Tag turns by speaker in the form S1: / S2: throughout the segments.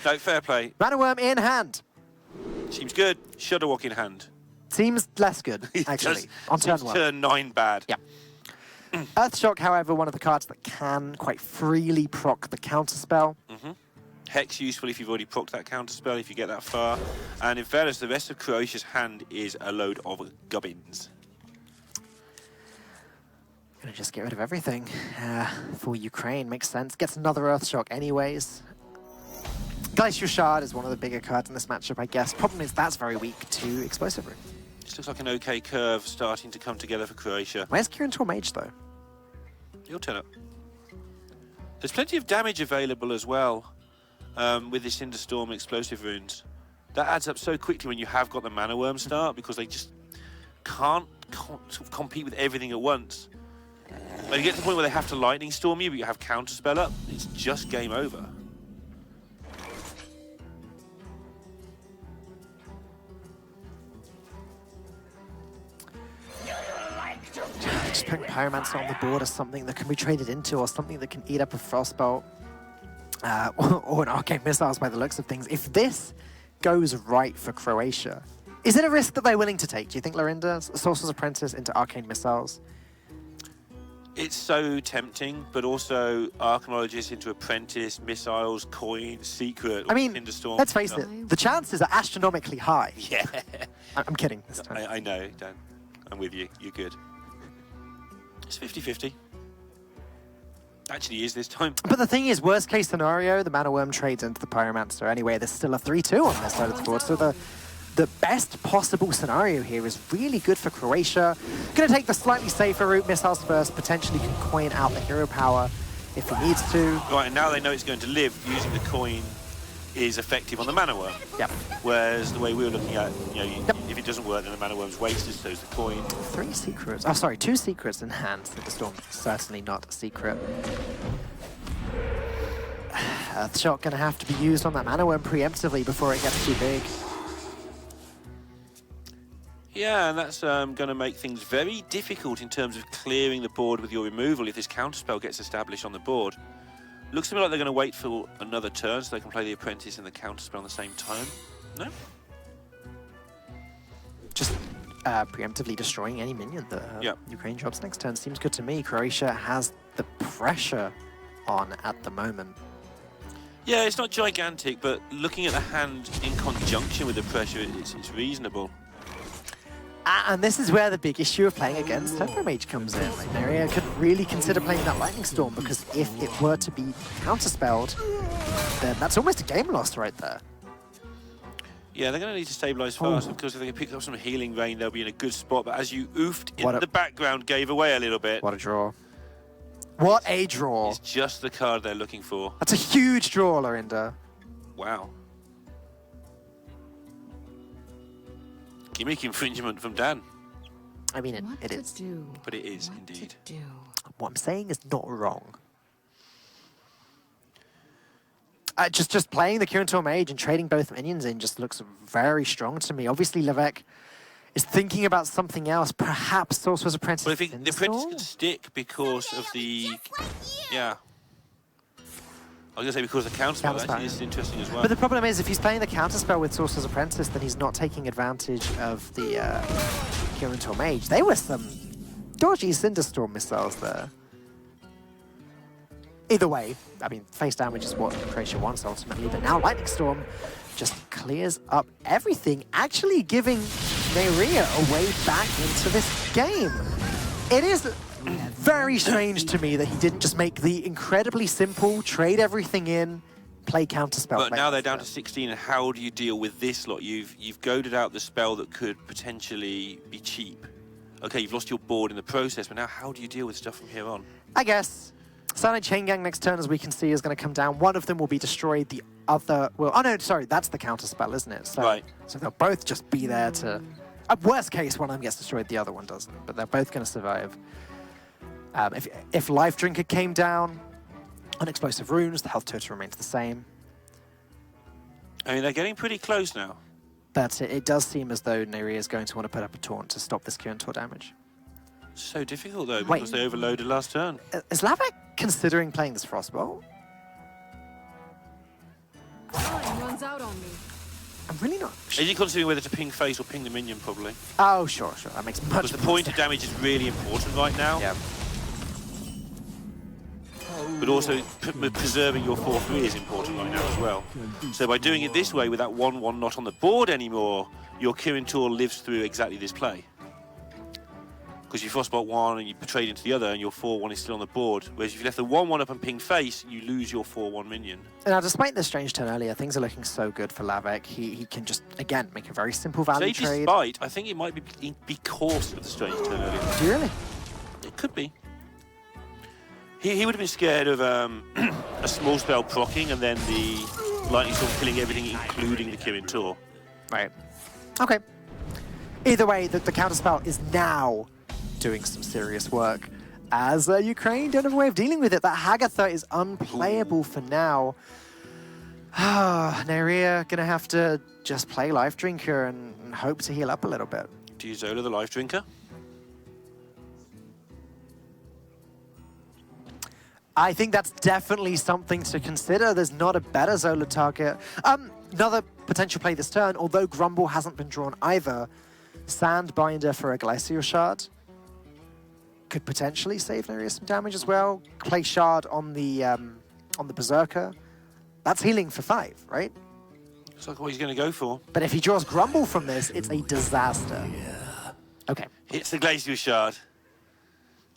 S1: No, fair play.
S2: Mana Worm in hand.
S1: Seems good. Shudder Walk in hand.
S2: Seems less good, actually, on turn 1.
S1: Turn 9 bad.
S2: Yeah. Earthshock, however, one of the cards that can quite freely proc the counterspell.
S1: Hex useful if you've already procced that counterspell, if you get that far. And in fairness, the rest of Croatia's hand is a load of gubbins.
S2: Gonna just get rid of everything for Ukraine. Makes sense. Gets another Earthshock anyways. Glacial Shard is one of the bigger cards in this matchup, I guess. Problem is that's very weak to Explosive Rune.
S1: This looks like an okay curve starting to come together for Croatia.
S2: Where's Kirin Tor Mage, though?
S1: He'll turn up. There's plenty of damage available as well with this Cinderstorm and Explosive Runes. That adds up so quickly when you have got the Mana Worm start, because they just can't sort of compete with everything at once. When you get to the point where they have to Lightning Storm you, but you have Counterspell up, it's just game over.
S2: Just putting Pyromancer on the board as something that can be traded into, or something that can eat up a Frostbolt, or an Arcane Missiles by the looks of things. If this goes right for Croatia, is it a risk that they're willing to take? Do you think, Lorinda, Sorcerer's Apprentice into Arcane Missiles?
S1: It's so tempting, but also Arcanologist into Apprentice, Missiles, Coin, Secret,
S2: I mean,
S1: Thunderstorm.
S2: let's face it, the chances are astronomically high.
S1: Yeah.
S2: I'm kidding this time.
S1: I know, Dan. I'm with you. You're good. It's 50-50. Actually is this time.
S2: But the thing is, worst case scenario, the Mana Worm trades into the Pyromancer anyway. There's still a 3-2 on this side of the board. So the best possible scenario here is really good for Croatia. Going to take the slightly safer route, Missiles first, potentially can coin out the hero power if he needs to.
S1: Right, and now they know it's going to live, using the coin is effective on the Mana Worm.
S2: Yep.
S1: Whereas the way we were looking at, if it doesn't work, then the Mana Worm's wasted, so is the coin.
S2: 3 secrets. Oh, sorry, 2 secrets in hand. So the Storm certainly not a secret. Earthshock going to have to be used on that Mana Worm preemptively before it gets too big.
S1: Yeah, and that's going to make things very difficult in terms of clearing the board with your removal if this counterspell gets established on the board. Looks to me like they're going to wait for another turn so they can play the Apprentice and the counterspell at the same time. No?
S2: Just preemptively destroying any minion that Ukraine drops next turn seems good to me. Croatia has the pressure on at the moment.
S1: Yeah, it's not gigantic, but looking at the hand in conjunction with the pressure, it's reasonable.
S2: And this is where the big issue of playing against Tempo Mage comes in. Like, Maria could really consider playing that Lightning Storm, because if it were to be counterspelled, then that's almost a game lost right there.
S1: Yeah, they're going to need to stabilize fast, because if they can pick up some healing rain, they'll be in a good spot. But as you oofed in the background, gave away a little bit.
S2: What a draw. What a draw.
S1: It's just the card they're looking for.
S2: That's a huge draw, Lorinda.
S1: Wow. Gimmick infringement from Dan.
S2: I mean, it is.
S1: But it is, indeed.
S2: What I'm saying is not wrong. Just playing the Kirin Tor Mage and trading both minions in just looks very strong to me. Obviously, Levesque is thinking about something else. Perhaps Sorcerer's Apprentice.
S1: But I think the Apprentice can stick because of the... Yeah. I was going to say because of the counterspell, actually is interesting as well.
S2: But the problem is, if he's playing the counterspell with Sorcerer's Apprentice, then he's not taking advantage of the Kirin Tor Mage. They were some dodgy Cinderstorm missiles there. Either way, I mean, face damage is what Croatia wants ultimately, but now Lightning Storm just clears up everything, actually giving Neyria a way back into this game. It is very strange to me that he didn't just make the incredibly simple, trade everything in, play counterspell.
S1: But now they're down to 16, and how do you deal with this lot? You've goaded out the spell that could potentially be cheap. Okay, you've lost your board in the process, but now how do you deal with stuff from here on?
S2: I guess Cyanide Chain Gang next turn, as we can see, is going to come down. One of them will be destroyed, the other will... Oh no, sorry, that's the counterspell, isn't it? So,
S1: right.
S2: So they'll both just be there to... worst case, one of them gets destroyed, the other one doesn't, but they're both going to survive. If Life Drinker came down on Explosive Runes, the health total remains the same.
S1: I mean, they're getting pretty close now.
S2: But it does seem as though Neyria is going to want to put up a taunt to stop this Kirin Tor damage.
S1: So difficult, though, because they overloaded last turn.
S2: Is Lavak considering playing this Frostbolt?
S3: One's out on me.
S2: I'm really not.
S1: Is he considering whether to ping face or ping the minion, probably?
S2: Oh, sure. That makes much
S1: Because the point of damage is really important right now.
S2: Yeah.
S1: But also preserving your 4-3 is important right now as well. So by doing it this way, with that 1-1 not on the board anymore, your Kirin Tor lives through exactly this play. Because you frostbolt one and you trade into the other, and your 4-1 is still on the board. Whereas if you left the 1-1 up and ping face, you lose your 4-1 minion.
S2: Now, despite the strange turn earlier, things are looking so good for Lavek. He can just, again, make a very simple value trade.
S1: Despite, I think it might be because of the strange turn earlier.
S2: Do you really?
S1: It could be. He would have been scared of a small spell proccing and then the lightning storm killing everything, including the Kirin Tor.
S2: Right. Okay. Either way, the counterspell is now doing some serious work, as Ukraine don't have a way of dealing with it. That Hagatha is unplayable for now. Neria gonna have to just play Life Drinker and hope to heal up a little bit.
S1: Do you Zola the Life Drinker?
S2: I think that's definitely something to consider. There's not a better Zola target. Another potential play this turn, although Grumble hasn't been drawn either, Sandbinder for a Glacial Shard could potentially save Neria some damage as well. Play Shard on the Berserker. That's healing for 5, right?
S1: Looks like what he's going to go for.
S2: But if he draws Grumble from this, it's a disaster. Okay.
S1: Hits the Glacial Shard.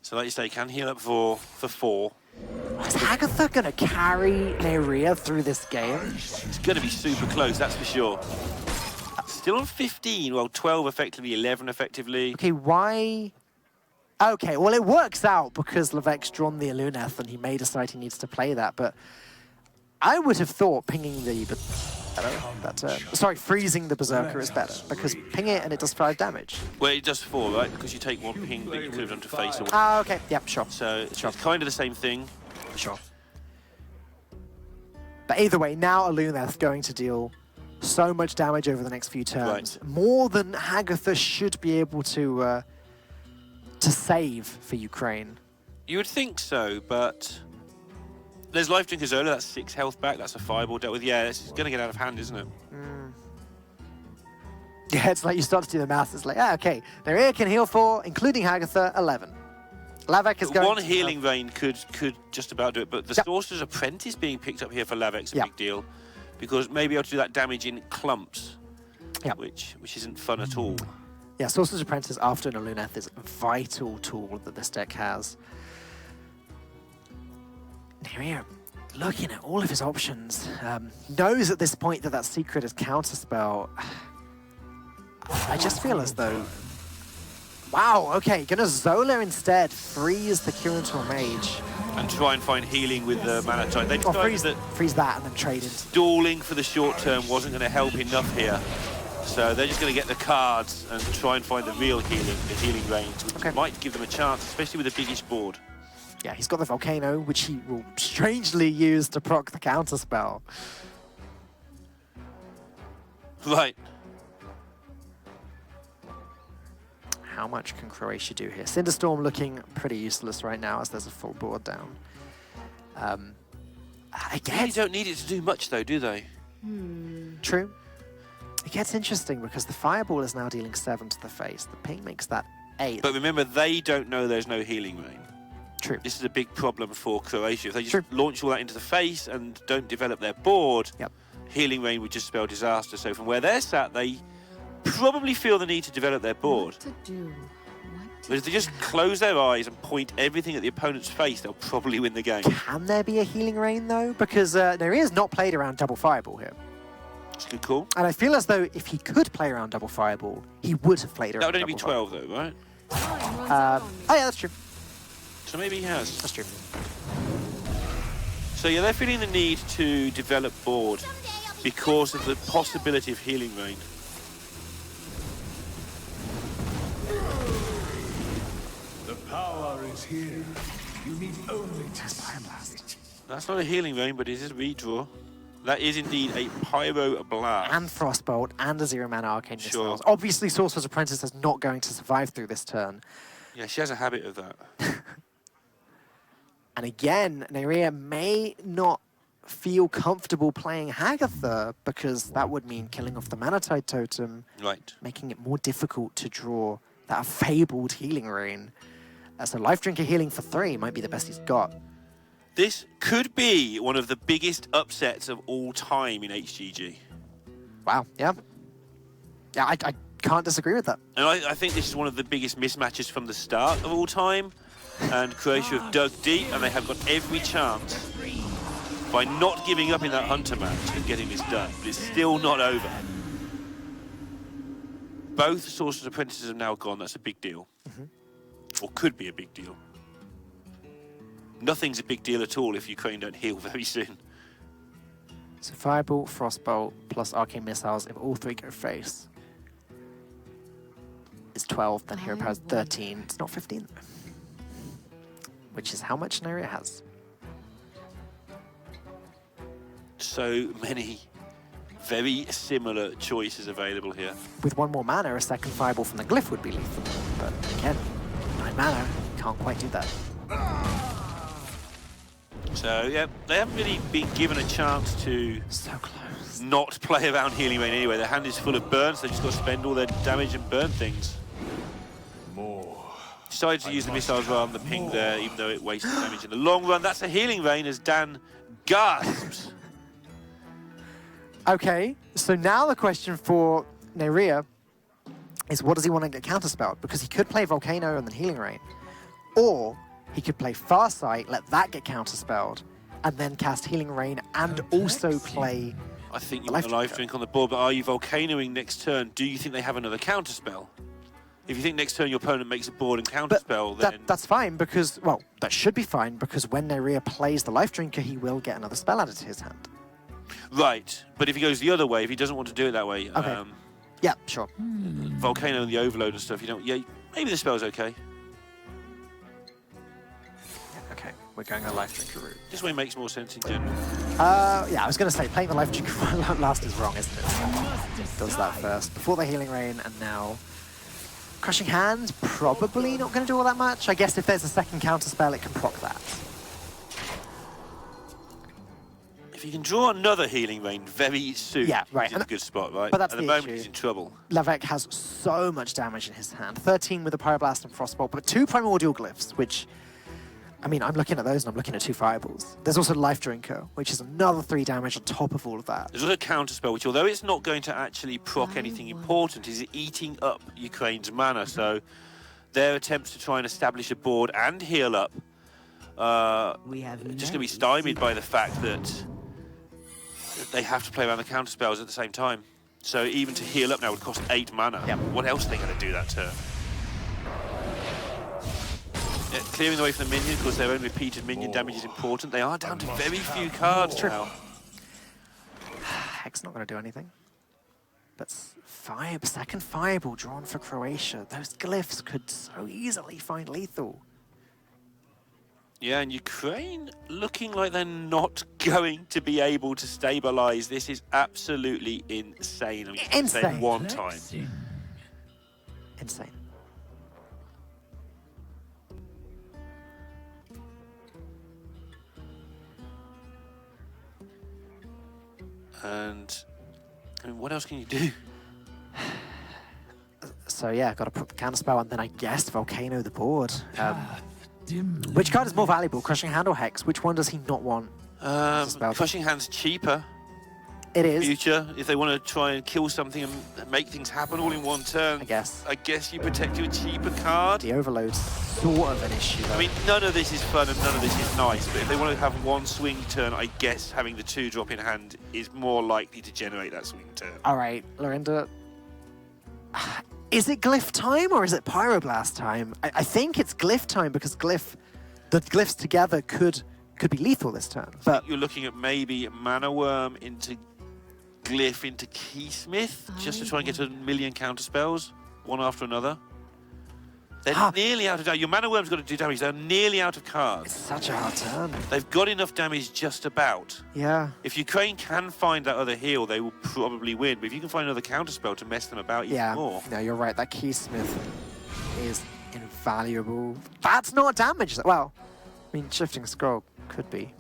S1: So like you say, can heal up for 4.
S2: Is Hagatha going to carry Neria through this game?
S1: It's going to be super close, that's for sure. Still on 15, well, 12 effectively, 11 effectively.
S2: Okay, why? Okay, well, it works out because Lavek's drawn the Aluneth and he may decide he needs to play that, but I would have thought pinging freezing the Berserker is better, because ping it and it does 5 damage.
S1: Well, it does 4, right? Because you take 1 ping that you could have done to face away.
S2: Ah, okay, yep, sure.
S1: So it's kind of the same thing.
S2: Sure. But either way, now Aluneth's going to deal so much damage over the next few turns.
S1: Right.
S2: More than Hagatha should be able to save for Ukraine.
S1: You would think so, but there's Life Drinker Zola, that's 6 health back, that's a fireball dealt with. Yeah, it's going to get out of hand, isn't it?
S2: Yeah, it's like you start to do the math. It's like, okay, Neria can heal 4, including Hagatha, 11. Lavek is going
S1: One healing vein could just about do it, but the Sorcerer's Apprentice being picked up here for Lavek's a big deal, because maybe able to do that damage in clumps, which isn't fun at all.
S2: Yeah, Sorcerer's Apprentice after an Aluneth is a vital tool that this deck has. Neria, looking at all of his options, knows at this point that secret is counterspell. I just feel as though... Wow, okay, gonna Zola instead, freeze the Kirin Tor Mage.
S1: And try and find healing with the Mana Tide. They decided
S2: freeze that and then trade into...
S1: Stalling for the short term wasn't going to help enough here. So they're just going to get the cards and try and find the real healing, the healing range, which might give them a chance, especially with a biggish board.
S2: Yeah, he's got the Volcano, which he will strangely use to proc the counterspell.
S1: Right.
S2: How much can Croatia do here? Cinderstorm looking pretty useless right now as there's a full board down. I guess...
S1: They don't need it to do much though, do they?
S2: True. It gets interesting because the Fireball is now dealing 7 to the face. The ping makes that 8.
S1: But remember, they don't know there's no healing rain.
S2: True.
S1: This is a big problem for Croatia. If they just launch all that into the face and don't develop their board, healing rain would just spell disaster. So from where they're sat, they probably feel the need to develop their board. But if they just close their eyes and point everything at the opponent's face, they'll probably win the game.
S2: Can there be a healing rain though? Because Neria's not played around double Fireball here.
S1: That's a good call.
S2: And I feel as though if he could play around double Fireball, he would have played around
S1: That would only be 12
S2: Fireball.
S1: though, right?
S2: Oh yeah, that's true.
S1: So maybe he has.
S2: That's true.
S1: So yeah, they're feeling the need to develop board because of the possibility of healing rain.
S4: The power is here. You need only to Fire Blast.
S1: That's not a healing rain, but it is a redraw. That is indeed a Pyro Blast.
S2: And Frostbolt and a 0-mana Arcane
S1: Sure.
S2: Missiles. Obviously, Sorcerer's Apprentice is not going to survive through this turn.
S1: Yeah, she has a habit of that.
S2: And again, Neria may not feel comfortable playing Hagatha because that would mean killing off the Mana Tide totem,
S1: Right.
S2: making it more difficult to draw that fabled healing rain. So Life Drinker healing for 3 might be the best he's got.
S1: This could be one of the biggest upsets of all time in HGG.
S2: Wow, yeah. Yeah, I can't disagree with that.
S1: And I think this is one of the biggest mismatches from the start of all time. And Croatia have dug deep, and they have got every chance by not giving up in that Hunter match of getting this done. But it's still not over. Both Sorcerer's Apprentices have now gone. That's a big deal. Or could be a big deal. Nothing's a big deal at all if Ukraine don't heal very soon.
S2: So Fireball, Frostbolt, plus Arcane Missiles, if all 3 go face, is 12, then Hero Power is 13. It's not 15, though. Which is how much Naria has.
S1: So many very similar choices available here.
S2: With 1 more mana, a second Fireball from the Glyph would be lethal. But again, 9 mana, can't quite do that.
S1: So, yeah, they haven't really been given a chance to
S2: So close.
S1: not play around Healing Rain anyway. Their hand is full of burns, so they've just got to spend all their damage and burn things. Decided to use the missiles rather than the ping there, even though it wasted damage in the long run. That's a Healing Rain as Dan gasps.
S2: Okay, so now the question for Naria is what does he want to get counterspelled? Because he could play Volcano and then Healing Rain. Or he could play Farsight, let that get counterspelled, and then cast Healing Rain and also play...
S1: I think you want a Life Drink on the board, but are you Volcanoing next turn? Do you think they have another counterspell? If you think next turn your opponent makes a board and counterspell, then...
S2: That's fine because, well, that should be fine because when Naria plays the Life Drinker, he will get another spell added to his hand.
S1: Right, but if he goes the other way, if he doesn't want to do it that way,
S2: Okay. Yeah, sure.
S1: Volcano and the Overload and stuff, you don't... Yeah, maybe the spell's okay.
S2: Okay, we're going a Life Drinker route.
S1: This way makes more sense in general.
S2: Yeah, I was going to say, playing the Life Drinker last is wrong, isn't it? Does that first, before the Healing Rain, and now... Crushing Hand, probably not going to do all that much. I guess if there's a second counterspell, it can proc that.
S1: If he can draw another Healing Rain very soon,
S2: Yeah, right.
S1: he's in a good spot, right?
S2: But that's
S1: At the
S2: the
S1: moment,
S2: issue.
S1: he's in trouble.
S2: Lavec has so much damage in his hand. 13 with a Pyroblast and Frostbolt, but 2 Primordial Glyphs, which... I mean, I'm looking at those and I'm looking at 2 Fireballs. There's also Life Drinker, which is another 3 damage on top of all of that.
S1: There's also a counterspell, which although it's not going to actually proc anything important, is eating up Ukraine's mana. So their attempts to try and establish a board and heal up are just going to be stymied by the fact that they have to play around the counterspells at the same time. So even to heal up now would cost 8 mana.
S2: Yep.
S1: What else are they going to do that turn? Yeah, clearing away from the minion because their own repeated minion damage is important. They are down to very few cards now.
S2: Hex not going to do anything. But second Fireball drawn for Croatia. Those Glyphs could so easily find lethal.
S1: Yeah, and Ukraine looking like they're not going to be able to stabilize. This is absolutely insane. I'm just going to say it one time.
S2: Insane.
S1: And I mean, what else can you do?
S2: So yeah, got to put the counterspell and then I guess Volcano the board. Which card is more valuable, Crushing Hand or Hex? Which one does he not want?
S1: Crushing Hand's cheaper.
S2: It is.
S1: Future, if they want to try and kill something and make things happen all in one turn.
S2: I guess
S1: you protect your cheaper card.
S2: The Overload's sort of an issue though.
S1: I mean, none of this is fun and none of this is nice, but if they want to have one swing turn, I guess having the 2 drop in hand is more likely to generate that swing turn.
S2: Alright, Lorinda. Is it Glyph time or is it Pyroblast time? I think it's Glyph time because the Glyphs together could be lethal this turn. But
S1: you're looking at maybe Mana Worm into Glyph into Keysmith just to try and get a million counterspells, one after another. They're nearly out of damage. Your Mana Worm's got to do damage. They're nearly out of cards.
S2: It's such a hard turn.
S1: They've got enough damage just about.
S2: Yeah.
S1: If Ukraine can find that other heal, they will probably win. But if you can find another counterspell to mess them about even more.
S2: No, you're right. That Keysmith is invaluable. That's not damage. Well, I mean, Shifting Scroll could be.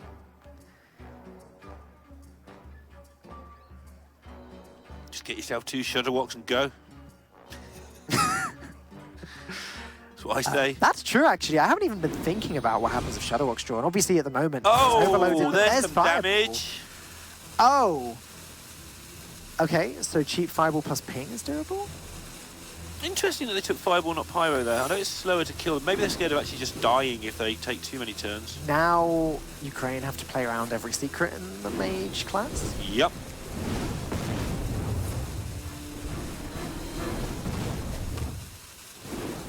S1: Just get yourself 2 Shudder Walks and go. That's what I say.
S2: That's true, actually. I haven't even been thinking about what happens if Shadow Walk's drawn. Obviously, at the moment,
S1: oh,
S2: it's overloaded.
S1: there's some
S2: Fireball.
S1: damage.
S2: Oh. Okay, so cheap Fireball plus ping is doable?
S1: Interesting that they took Fireball, not Pyro there. I know it's slower to kill. Maybe they're scared of actually just dying if they take too many turns.
S2: Now, Ukraine have to play around every secret in the Mage class?
S1: Yep.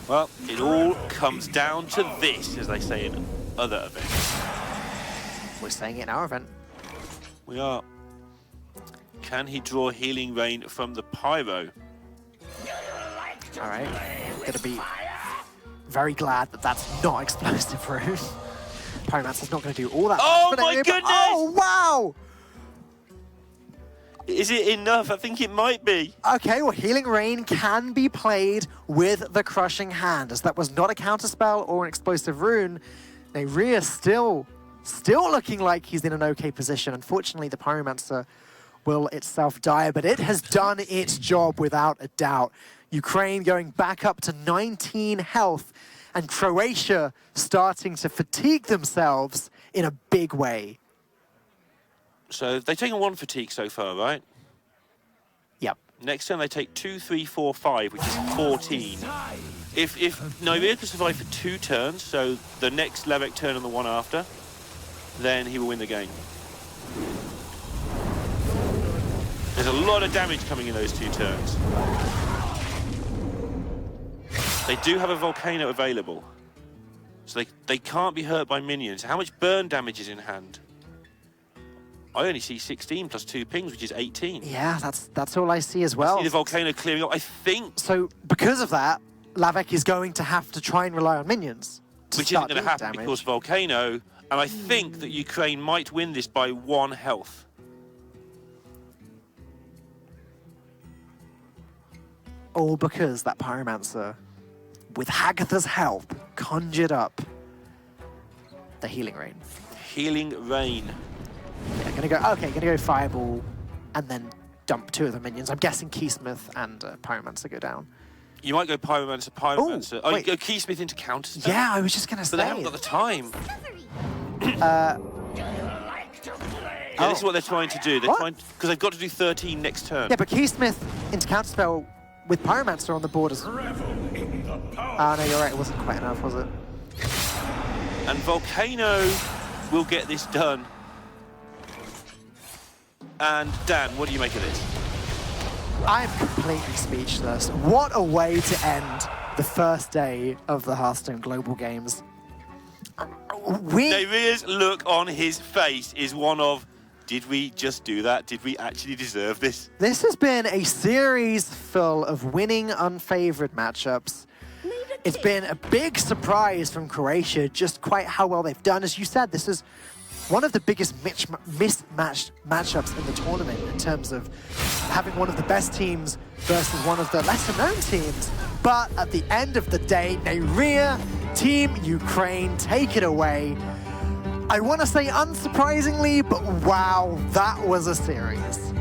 S1: Well, it all comes down to this, as they say in other events.
S2: We're saying it in our event.
S1: We are. Can he draw Healing Rain from the Pyro?
S2: All right, gonna be very glad that that's not Explosive Rune. Pyromancer's not gonna do all that.
S1: Oh
S2: much,
S1: my goodness!
S2: Oh, wow!
S1: Is it enough? I think it might be.
S2: Okay, well, Healing Rain can be played with the Crushing Hand, as that was not a counterspell or an Explosive Rune. Neyria still looking like he's in an okay position. Unfortunately, the Pyromancer will itself die, but it has done its job without a doubt. Ukraine going back up to 19 health, and Croatia starting to fatigue themselves in a big way.
S1: So they've taken 1 fatigue so far, right?
S2: Yep.
S1: Next turn they take 2, 3, 4, 5, which is 14. If Neyria can survive for 2 turns, so the next Levek turn and the one after, then he will win the game. There's a lot of damage coming in those 2 turns. They do have a Volcano available, so they can't be hurt by minions. How much burn damage is in hand? I only see 16 plus 2 pings, which is 18.
S2: Yeah, that's all I see as well.
S1: I see the Volcano clearing up, I think.
S2: So because of that, Lavek is going to have to try and rely on minions.
S1: Which isn't going to happen because Volcano, and I think that Ukraine might win this by 1 health.
S2: All because that Pyromancer, with Hagatha's help, conjured up the Healing Rain.
S1: Healing Rain.
S2: Yeah, gonna go Fireball, and then dump 2 of the minions. I'm guessing Keysmith and Pyromancer go down.
S1: You might go Pyromancer.
S2: Ooh,
S1: oh,
S2: wait.
S1: you go Keysmith into counter.
S2: Yeah, I was just gonna say.
S1: But they haven't got the time. Yeah, this is what they're trying to do. They're trying because they've got to do 13 next turn.
S2: Yeah, but Keysmith into counterspell with Pyromancer on the board as... Oh, no, you're right. It wasn't quite enough, was it?
S1: And Volcano will get this done. And Dan, what do you make of this?
S2: I'm completely speechless. What a way to end the first day of the Hearthstone Global Games.
S1: Neyria's look on his face is one of, did we just do that? Did we actually deserve this?
S2: This has been a series full of winning unfavored matchups. It's been a big surprise from Croatia, just quite how well they've done. As you said, this is one of the biggest mismatched matchups in the tournament in terms of having one of the best teams versus one of the lesser-known teams. But at the end of the day, Neyria, Team Ukraine, take it away. I want to say unsurprisingly, but wow, that was a series.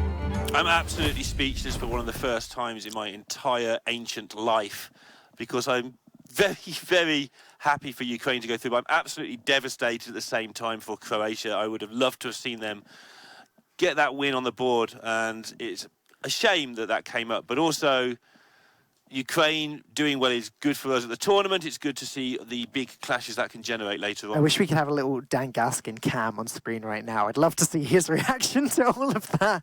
S1: I'm absolutely speechless for one of the first times in my entire ancient life, because I'm very, very happy for Ukraine to go through, but I'm absolutely devastated at the same time for Croatia. I would have loved to have seen them get that win on the board, and it's a shame that that came up, but also Ukraine doing well is good for us at the tournament. It's good to see the big clashes that can generate later on.
S2: I wish we could have a little Dan Gaskin cam on screen right now. I'd love to see his reaction to all of that.